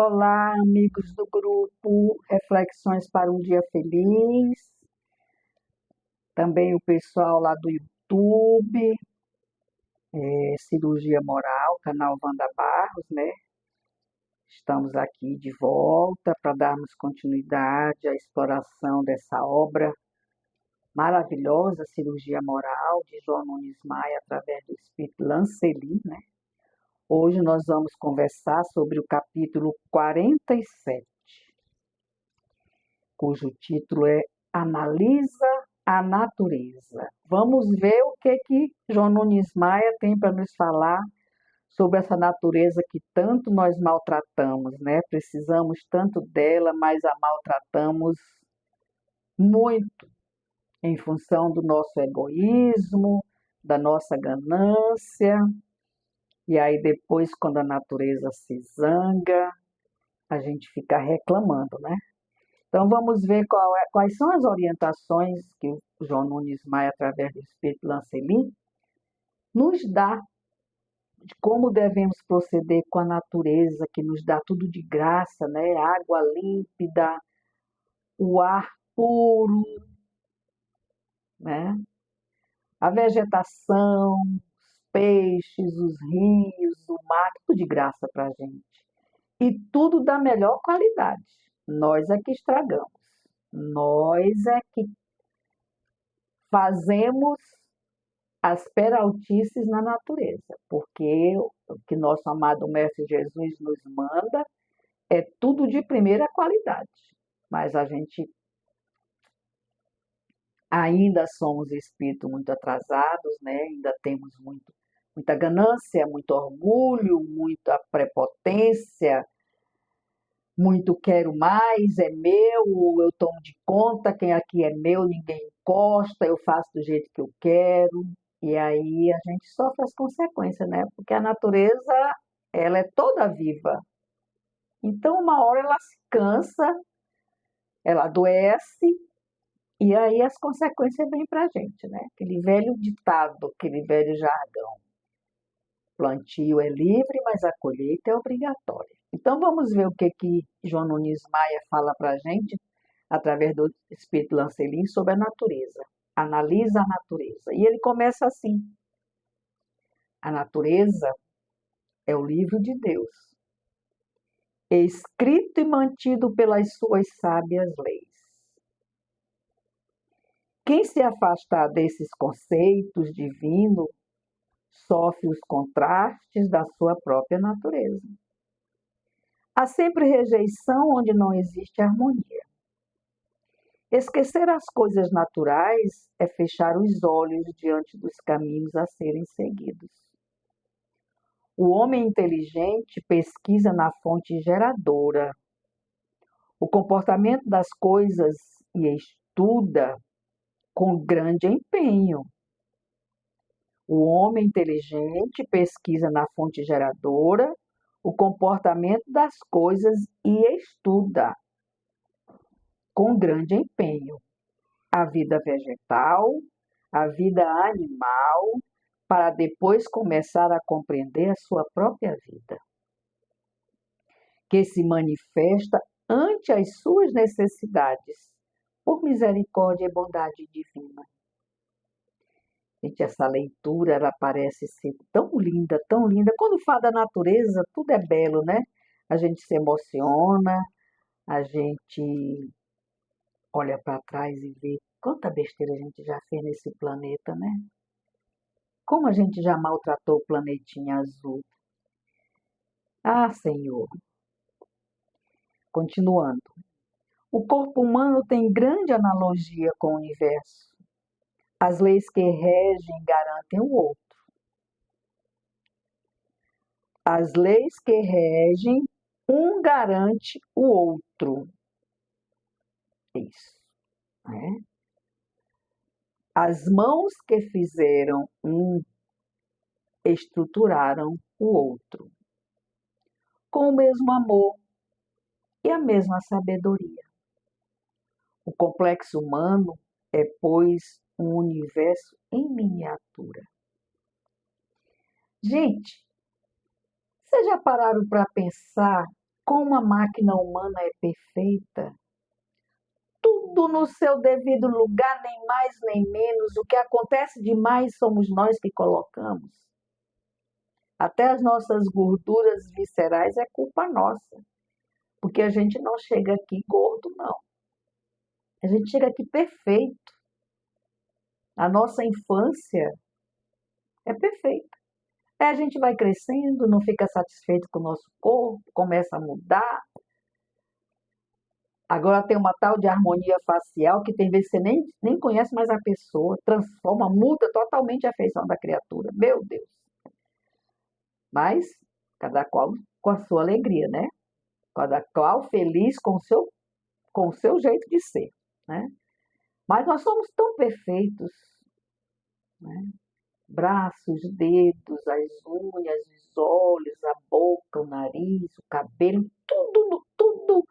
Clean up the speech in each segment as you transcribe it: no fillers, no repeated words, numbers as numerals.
Olá, amigos do grupo Reflexões para um Dia Feliz, também o pessoal lá do YouTube, Cirurgia Moral, canal Wanda Barros, né? Estamos aqui de volta para darmos continuidade à exploração dessa obra maravilhosa, Cirurgia Moral, de João Nunes Maia, através do Espírito Lancelin, né? Hoje nós vamos conversar sobre o capítulo 47, cujo título é Analisa a Natureza. Vamos ver o que João Nunes Maia tem para nos falar sobre essa natureza que tanto nós maltratamos, né? Precisamos tanto dela, mas a maltratamos muito em função do nosso egoísmo, da nossa ganância. E aí depois, quando a natureza se zanga, a gente fica reclamando, né? Então vamos ver quais são as orientações que o João Nunes Maia, através do Espírito Lancelin, nos dá de como devemos proceder com a natureza, que nos dá tudo de graça, né? Água límpida, o ar puro, né? A vegetação, os peixes, os rios, o mar, tudo de graça para a gente. E tudo da melhor qualidade. Nós é que estragamos. Nós é que fazemos as peraltices na natureza, porque o que nosso amado Mestre Jesus nos manda é tudo de primeira qualidade, mas a gente ainda somos espíritos muito atrasados, né? Ainda temos muita ganância, muito orgulho, muita prepotência, muito quero mais, é meu, eu tomo de conta, quem aqui é meu, ninguém encosta, eu faço do jeito que eu quero. E aí a gente sofre as consequências, né? Porque a natureza, ela é toda viva. Então, uma hora ela se cansa, ela adoece, e aí as consequências vêm para a gente, né? Aquele velho ditado, aquele velho jargão. Plantio é livre, mas a colheita é obrigatória. Então, vamos ver o que João Nunes Maia fala para a gente, através do Espírito Lancelin, sobre a natureza. Analisa a natureza. E ele começa assim. A natureza é o livro de Deus, escrito e mantido pelas suas sábias leis. Quem se afastar desses conceitos divinos sofre os contrastes da sua própria natureza. Há sempre rejeição onde não existe harmonia. Esquecer as coisas naturais é fechar os olhos diante dos caminhos a serem seguidos. O homem inteligente pesquisa na fonte geradora o comportamento das coisas e estuda com grande empenho. O homem inteligente pesquisa na fonte geradora o comportamento das coisas e estuda com grande empenho a vida vegetal, a vida animal, para depois começar a compreender a sua própria vida, que se manifesta ante as suas necessidades, por misericórdia e bondade divina. Gente, essa leitura, ela parece ser tão linda, tão linda. Quando fala da natureza, tudo é belo, né? A gente se emociona, a gente olha para trás e vê quanta besteira a gente já fez nesse planeta, né? Como a gente já maltratou o planetinha azul. Ah, Senhor. Continuando. O corpo humano tem grande analogia com o universo. As leis que regem garantem o outro. As leis que regem, um garante o outro. Isso, né? As mãos que fizeram um estruturaram o outro, com o mesmo amor e a mesma sabedoria. O complexo humano é, pois, um universo em miniatura. Gente, vocês já pararam para pensar como a máquina humana é perfeita, tudo no seu devido lugar, nem mais nem menos. O que acontece demais somos nós que colocamos. Até as nossas gorduras viscerais é culpa nossa, porque a gente não chega aqui gordo, não. A gente chega aqui perfeito. A nossa infância é perfeita. Aí a gente vai crescendo, não fica satisfeito com o nosso corpo, começa a mudar. Agora tem uma tal de harmonia facial que tem vezes que você nem conhece mais a pessoa, transforma, muda totalmente a feição da criatura. Meu Deus! Mas cada qual com a sua alegria, né? Cada qual feliz com o seu jeito de ser, né? Mas nós somos tão perfeitos, né? Braços, dedos, as unhas, os olhos, a boca, o nariz, o cabelo, tudo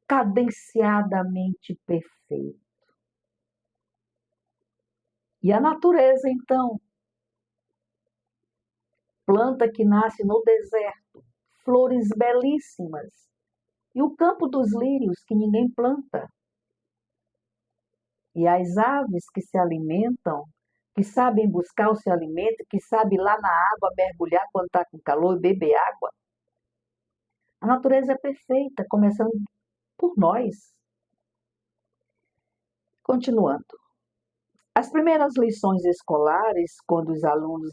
cadenciadamente perfeito. E a natureza, então, planta que nasce no deserto, flores belíssimas, e o campo dos lírios que ninguém planta, e as aves que se alimentam, que sabem buscar o seu alimento, que sabem ir lá na água mergulhar quando está com calor e beber água. A natureza é perfeita, começando por nós. Continuando. As primeiras lições escolares, quando os alunos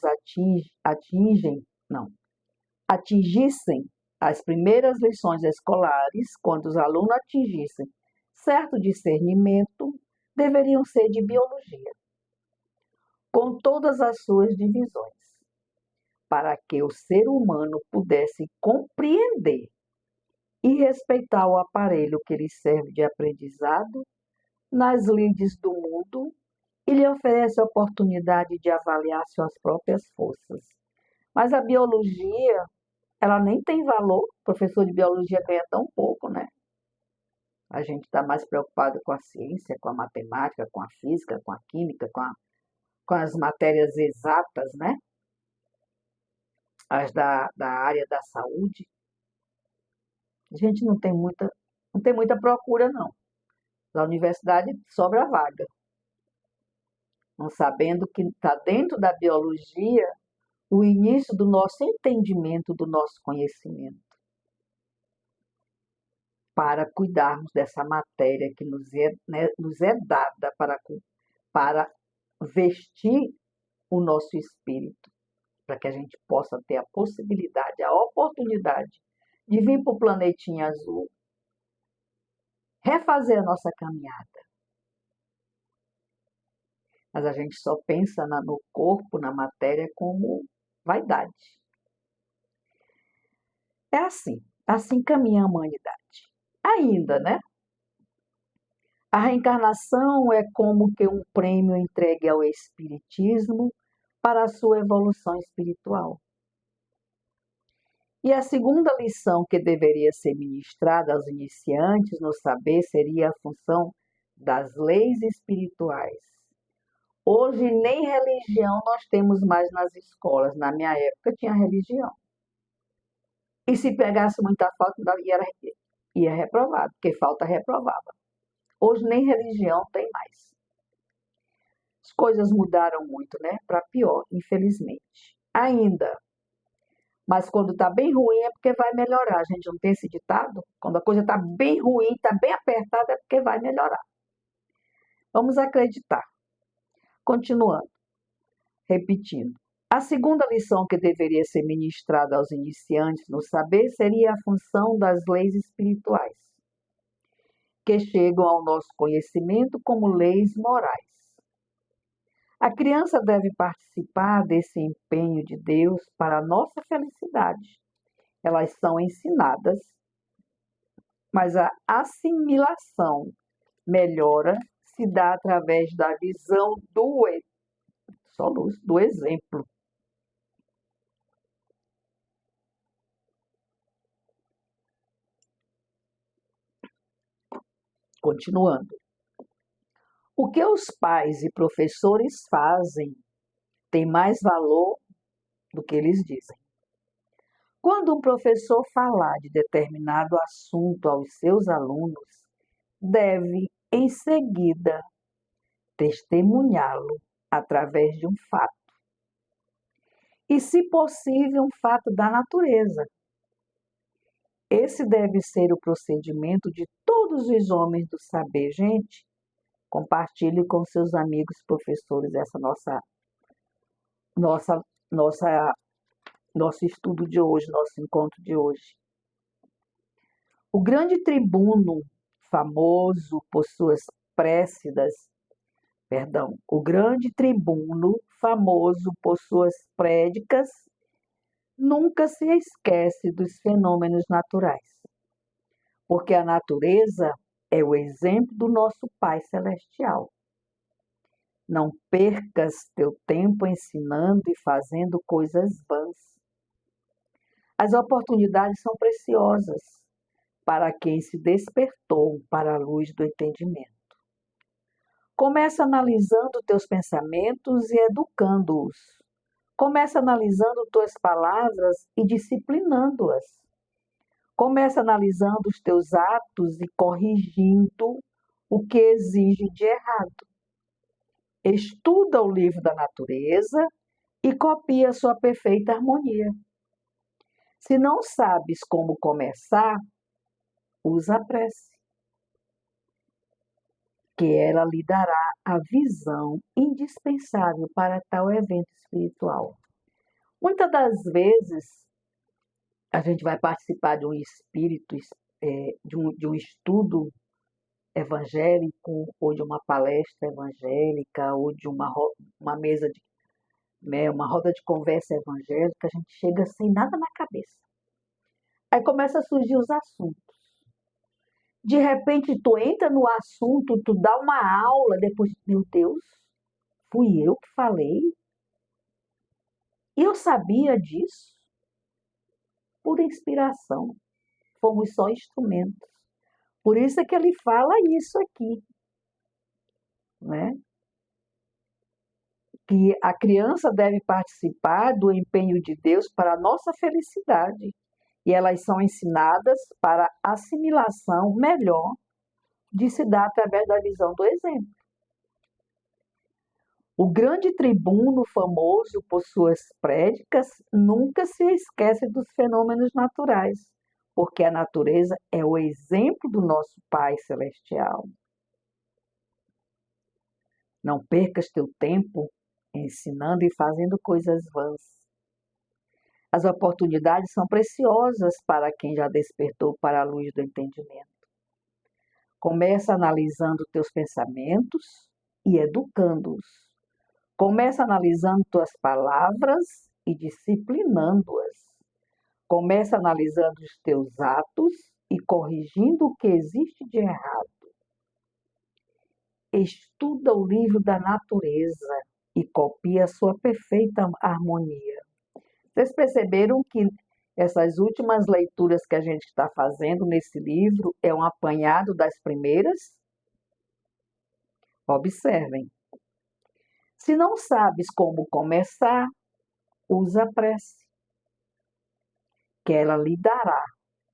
atingissem as primeiras lições escolares, quando os alunos atingissem certo discernimento, deveriam ser de biologia, com todas as suas divisões, para que o ser humano pudesse compreender e respeitar o aparelho que lhe serve de aprendizado nas lides do mundo e lhe oferece a oportunidade de avaliar suas próprias forças. Mas a biologia, ela nem tem valor. O professor de biologia ganha tão pouco, né? A gente está mais preocupado com a ciência, com a matemática, com a física, com a química, com as matérias exatas, né? As da área da saúde. A gente não tem muita procura, não. Na universidade sobra vaga. Não sabendo que está dentro da biologia o início do nosso entendimento, do nosso conhecimento, para cuidarmos dessa matéria que nos é dada para vestir o nosso espírito, para que a gente possa ter a possibilidade, a oportunidade de vir para o planetinha azul, refazer a nossa caminhada. Mas a gente só pensa no corpo, na matéria, como vaidade. É assim caminha a humanidade. Ainda, né? A reencarnação é como que um prêmio entregue ao espiritismo para a sua evolução espiritual. E a segunda lição que deveria ser ministrada aos iniciantes no saber seria a função das leis espirituais. Hoje nem religião nós temos mais nas escolas. Na minha época tinha religião. E se pegasse muita falta, ia reprovado, porque falta reprovava. Hoje nem religião tem mais. As coisas mudaram muito, né? Para pior, infelizmente. Ainda. Mas quando está bem ruim é porque vai melhorar. A gente não tem esse ditado? Quando a coisa está bem ruim, está bem apertada, é porque vai melhorar. Vamos acreditar. Continuando. Repetindo. A segunda lição que deveria ser ministrada aos iniciantes no saber seria a função das leis espirituais, que chegam ao nosso conhecimento como leis morais. A criança deve participar desse empenho de Deus para a nossa felicidade. Elas são ensinadas, mas a assimilação melhora se dá através da visão do exemplo. Continuando. O que os pais e professores fazem tem mais valor do que eles dizem. Quando um professor falar de determinado assunto aos seus alunos, deve, em seguida, testemunhá-lo através de um fato. E, se possível, um fato da natureza. Esse deve ser o procedimento de todos os homens do saber. Gente, compartilhe com seus amigos professores essa nossa, nossa, nosso estudo de hoje, nosso encontro de hoje. O grande tribuno, famoso por suas prédicaas, o grande tribuno, famoso por suas prédicas, nunca se esquece dos fenômenos naturais, porque a natureza é o exemplo do nosso Pai Celestial. Não percas teu tempo ensinando e fazendo coisas vãs. As oportunidades são preciosas para quem se despertou para a luz do entendimento. Começa analisando teus pensamentos e educando-os. Começa analisando tuas palavras e disciplinando-as. Começa analisando os teus atos e corrigindo o que exige de errado. Estuda o livro da natureza e copia sua perfeita harmonia. Se não sabes como começar, usa a prece, que ela lhe dará a visão indispensável para tal evento espiritual. Muitas das vezes, a gente vai participar de um espírito, de um estudo evangélico, ou de uma palestra evangélica, ou de uma mesa de uma roda de conversa evangélica, a gente chega sem nada na cabeça. Aí começa a surgir os assuntos. De repente, tu entra no assunto, tu dá uma aula, depois, meu Deus, fui eu que falei? E eu sabia disso? Por inspiração. Fomos só instrumentos. Por isso é que ele fala isso aqui, né? Que a criança deve participar do empenho de Deus para a nossa felicidade. E elas são ensinadas para assimilação melhor de se dar através da visão do exemplo. O grande tribuno, famoso por suas prédicas, nunca se esquece dos fenômenos naturais, porque a natureza é o exemplo do nosso Pai Celestial. Não percas teu tempo ensinando e fazendo coisas vãs. As oportunidades são preciosas para quem já despertou para a luz do entendimento. Começa analisando teus pensamentos e educando-os. Começa analisando tuas palavras e disciplinando-as. Começa analisando os teus atos e corrigindo o que existe de errado. Estuda o livro da natureza e copia a sua perfeita harmonia. Vocês perceberam que essas últimas leituras que a gente está fazendo nesse livro é um apanhado das primeiras? Observem. Se não sabes como começar, usa a prece, que ela lhe dará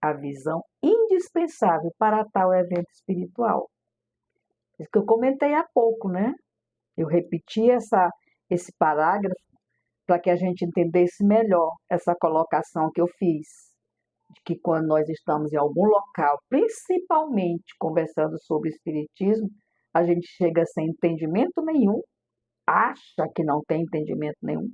a visão indispensável para tal evento espiritual. Isso que eu comentei há pouco, né? Eu repeti esse parágrafo para que a gente entendesse melhor essa colocação que eu fiz, de que quando nós estamos em algum local, principalmente conversando sobre espiritismo, a gente chega sem entendimento nenhum, acha que não tem entendimento nenhum,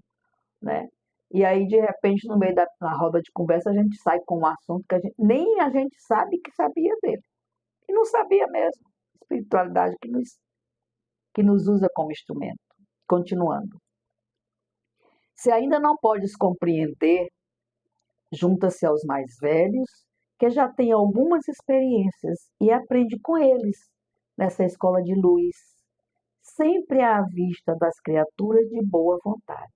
né? E aí, de repente, no meio da roda de conversa, a gente sai com um assunto que nem a gente sabe que sabia dele. E não sabia mesmo. Espiritualidade que nos usa como instrumento. Continuando. Se ainda não podes compreender, junta-se aos mais velhos, que já têm algumas experiências, e aprende com eles nessa escola de luz, sempre à vista das criaturas de boa vontade.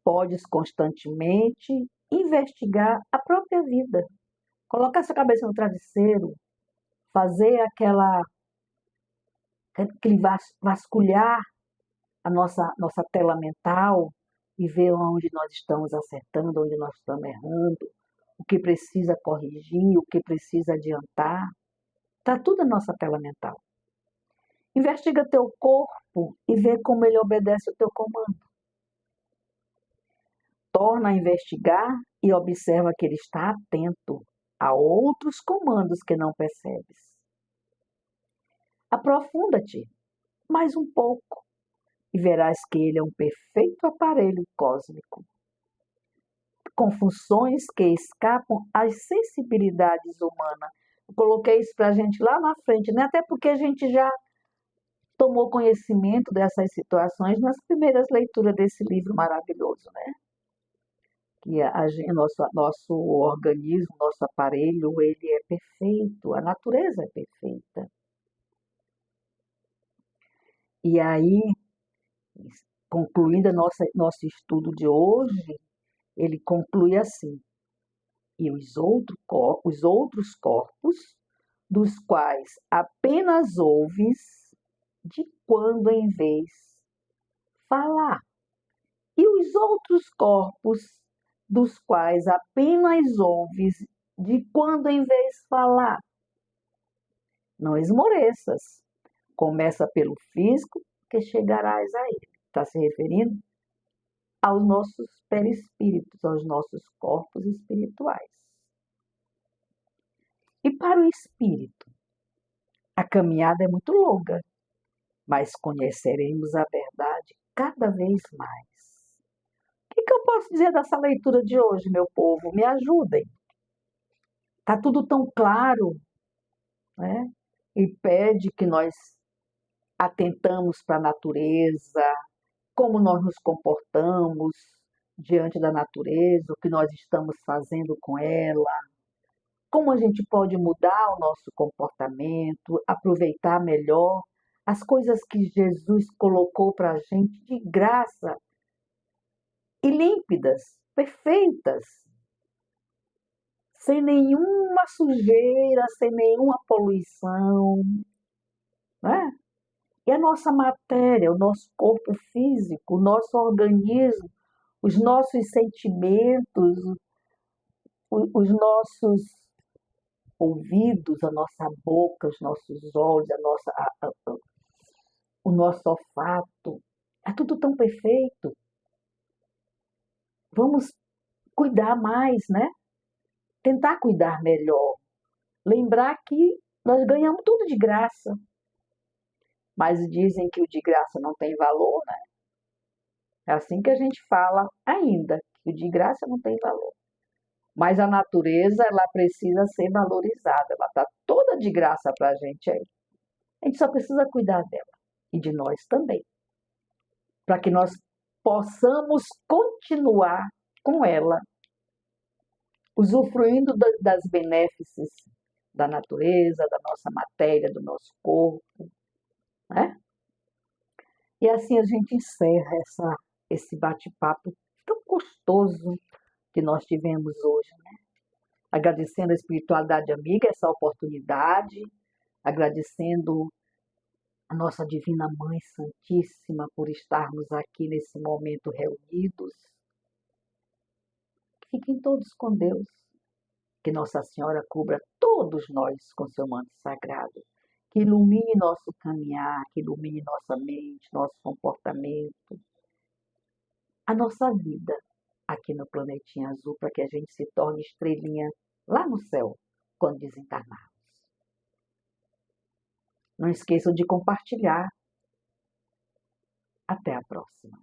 Podes constantemente investigar a própria vida, colocar sua cabeça no travesseiro, fazer aquele vasculhar a nossa tela mental e ver onde nós estamos acertando, onde nós estamos errando, o que precisa corrigir, o que precisa adiantar. Está tudo na nossa tela mental. Investiga teu corpo e vê como ele obedece o teu comando. Torna a investigar e observa que ele está atento a outros comandos que não percebes. Aprofunda-te mais um pouco e verás que ele é um perfeito aparelho cósmico, com funções que escapam às sensibilidades humanas. Eu coloquei isso para a gente lá na frente, né? Até porque a gente já tomou conhecimento dessas situações nas primeiras leituras desse livro maravilhoso, né? Que nosso organismo, nosso aparelho, ele é perfeito, a natureza é perfeita. E aí, concluindo nosso estudo de hoje, ele conclui assim: e os outros corpos, dos quais apenas ouves, de quando em vez falar. E os outros corpos, dos quais apenas ouves, de quando em vez falar. Não esmoreças. Começa pelo físico, que chegarás a ele. Está se referindo aos nossos perispíritos, aos nossos corpos espirituais. E para o espírito, a caminhada é muito longa, mas conheceremos a verdade cada vez mais. O que eu posso dizer dessa leitura de hoje, meu povo? Me ajudem. Está tudo tão claro, né? E pede que nós atentamos para a natureza, como nós nos comportamos diante da natureza, o que nós estamos fazendo com ela, como a gente pode mudar o nosso comportamento, aproveitar melhor as coisas que Jesus colocou para a gente de graça e límpidas, perfeitas, sem nenhuma sujeira, sem nenhuma poluição, né? E a nossa matéria, o nosso corpo físico, o nosso organismo, os nossos sentimentos, os nossos ouvidos, a nossa boca, os nossos olhos, o nosso olfato, é tudo tão perfeito. Vamos cuidar mais, né? Tentar cuidar melhor. Lembrar que nós ganhamos tudo de graça. Mas dizem que o de graça não tem valor, né? É assim que a gente fala ainda, que o de graça não tem valor. Mas a natureza, ela precisa ser valorizada. Ela está toda de graça para a gente aí. A gente só precisa cuidar dela e de nós também, para que nós possamos continuar com ela, usufruindo das benéfices da natureza, da nossa matéria, do nosso corpo, né? E assim a gente encerra esse bate-papo tão gostoso que nós tivemos hoje, né? Agradecendo a espiritualidade amiga essa oportunidade, agradecendo a nossa Divina Mãe Santíssima por estarmos aqui nesse momento reunidos. Fiquem todos com Deus. Que Nossa Senhora cubra todos nós com seu manto sagrado. Que ilumine nosso caminhar, que ilumine nossa mente, nosso comportamento, a nossa vida aqui no planetinha azul, para que a gente se torne estrelinha lá no céu, quando desencarnarmos. Não esqueçam de compartilhar. Até a próxima.